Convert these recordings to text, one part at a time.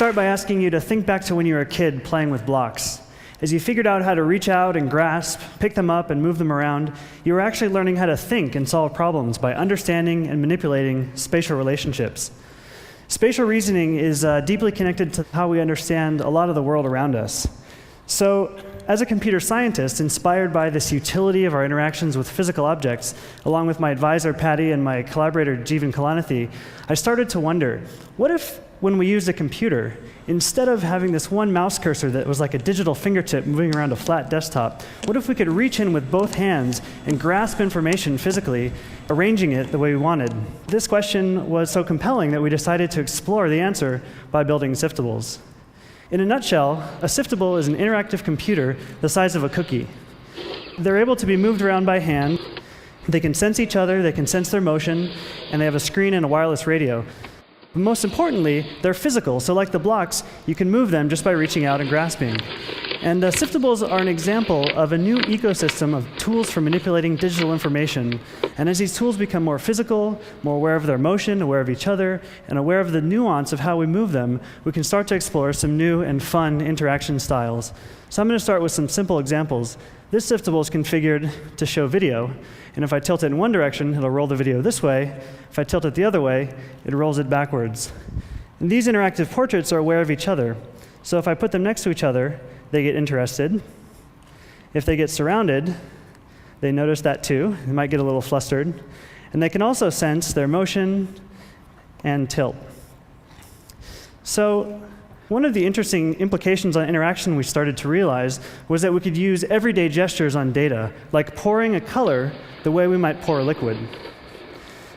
start by asking you to think back to when you were a kid playing with blocks. As you figured out how to reach out and grasp, pick them up, and move them around, you were actually learning how to think and solve problems by understanding and manipulating spatial relationships. Spatial reasoning is deeply connected to how we understand a lot of the world around us. So, as a computer scientist, inspired by this utility of our interactions with physical objects, along with my advisor Patty and my collaborator Jeevan Kalanithi, I started to wonder, what if when we used a computer, instead of having this one mouse cursor that was like a digital fingertip moving around a flat desktop, what if we could reach in with both hands and grasp information physically, arranging it the way we wanted? This question was so compelling that we decided to explore the answer by building siftables. In a nutshell, a siftable is an interactive computer the size of a cookie. They're able to be moved around by hand. They can sense each other, they can sense their motion, and they have a screen and a wireless radio. But most importantly, they're physical, so like the blocks, you can move them just by reaching out and grasping. And siftables are an example of a new ecosystem of tools for manipulating digital information. And as these tools become more physical, more aware of their motion, aware of each other, and aware of the nuance of how we move them, we can start to explore some new and fun interaction styles. So I'm going to start with some simple examples. This siftable is configured to show video, and if I tilt it in one direction, it'll roll the video this way. If I tilt it the other way, it rolls it backwards. And these interactive portraits are aware of each other. So if I put them next to each other, they get interested. If they get surrounded, they notice that too. They might get a little flustered. And they can also sense their motion and tilt. So one of the interesting implications on interaction we started to realize was that we could use everyday gestures on data, like pouring a color the way we might pour a liquid.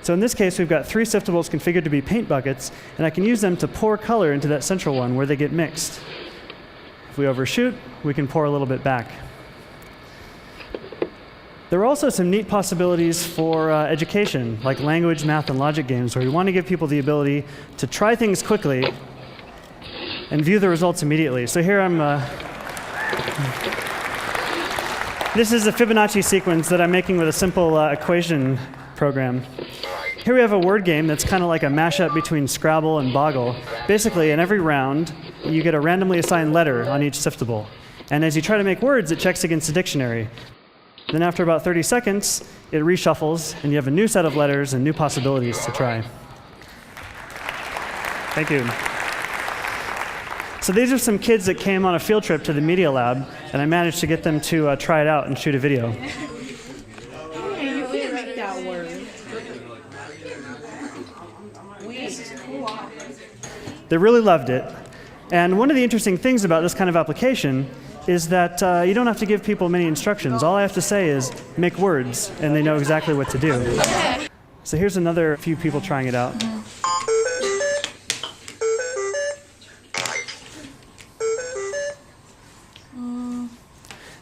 So in this case, we've got 3 siftables configured to be paint buckets, and I can use them to pour color into that central one where they get mixed. If we overshoot, we can pour a little bit back. There are also some neat possibilities for education, like language, math, and logic games, where we want to give people the ability to try things quickly and view the results immediately. So here I'm this is a Fibonacci sequence that I'm making with a simple equation program. Here we have a word game that's kind of like a mashup between Scrabble and Boggle. Basically, in every round, you get a randomly assigned letter on each siftable. And as you try to make words, it checks against the dictionary. Then after about 30 seconds, it reshuffles, and you have a new set of letters and new possibilities to try. Thank you. So these are some kids that came on a field trip to the Media Lab, and I managed to get them to try it out and shoot a video. They really loved it. And one of the interesting things about this kind of application is that you don't have to give people many instructions. All I have to say is make words, and they know exactly what to do. So here's another few people trying it out.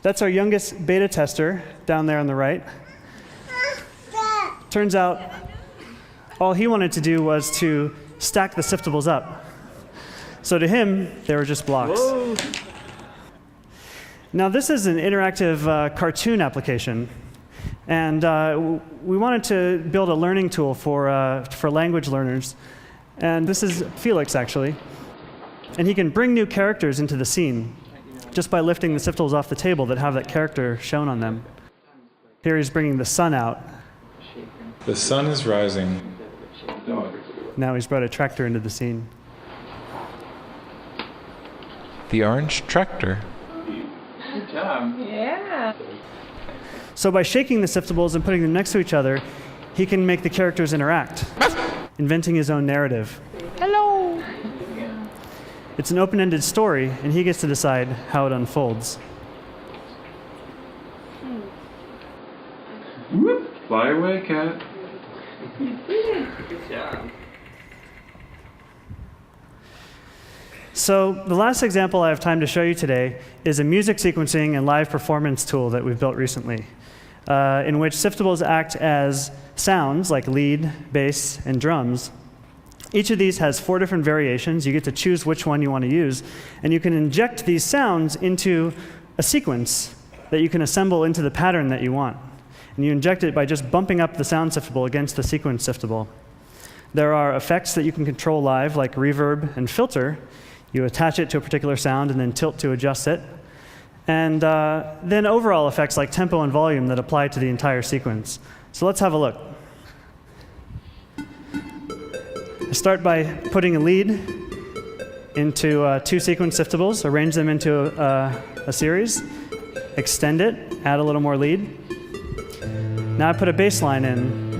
That's our youngest beta tester down there on the right. Turns out all he wanted to do was to stack the siftables up. So to him, they were just blocks. Whoa. Now this is an interactive cartoon application. And we wanted to build a learning tool for language learners. And this is Felix, actually. And he can bring new characters into the scene just by lifting the siftables off the table that have that character shown on them. Here he's bringing the sun out. The sun is rising. Now he's brought a tractor into the scene. The orange tractor. Good job. Yeah. So by shaking the siftables and putting them next to each other, he can make the characters interact, inventing his own narrative. Hello. It's an open-ended story, and he gets to decide how it unfolds. Whoop. Fly away, cat. Good job. So the last example I have time to show you today is a music sequencing and live performance tool that we've built recently, in which siftables act as sounds like lead, bass, and drums. Each of these has 4 different variations. You get to choose which one you want to use, and you can inject these sounds into a sequence that you can assemble into the pattern that you want. And you inject it by just bumping up the sound siftable against the sequence siftable. There are effects that you can control live, like reverb and filter. You attach it to a particular sound and then tilt to adjust it. And then overall effects like tempo and volume that apply to the entire sequence. So let's have a look. I start by putting a lead into 2 sequence siftables, arrange them into a series, extend it, add a little more lead. Now I put a bass line in.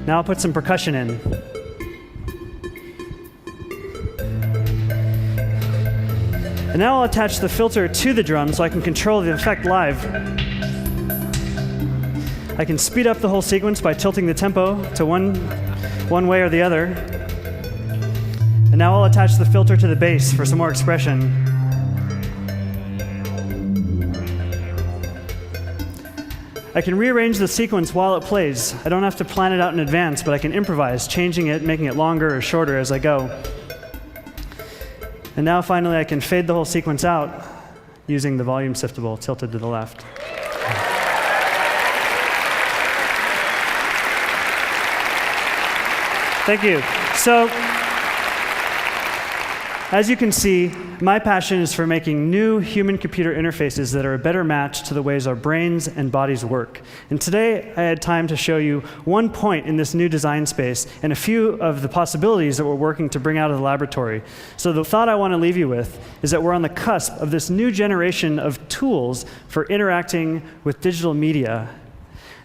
Now I'll put some percussion in. And now I'll attach the filter to the drum so I can control the effect live. I can speed up the whole sequence by tilting the tempo to one way or the other. And now I'll attach the filter to the bass for some more expression. I can rearrange the sequence while it plays. I don't have to plan it out in advance, but I can improvise, changing it, making it longer or shorter as I go. And now finally I can fade the whole sequence out using the volume siftable tilted to the left. Thank you. So, as you can see, my passion is for making new human-computer interfaces that are a better match to the ways our brains and bodies work. And today, I had time to show you one point in this new design space and a few of the possibilities that we're working to bring out of the laboratory. So the thought I want to leave you with is that we're on the cusp of this new generation of tools for interacting with digital media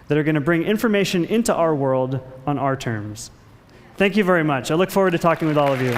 that are going to bring information into our world on our terms. Thank you very much. I look forward to talking with all of you.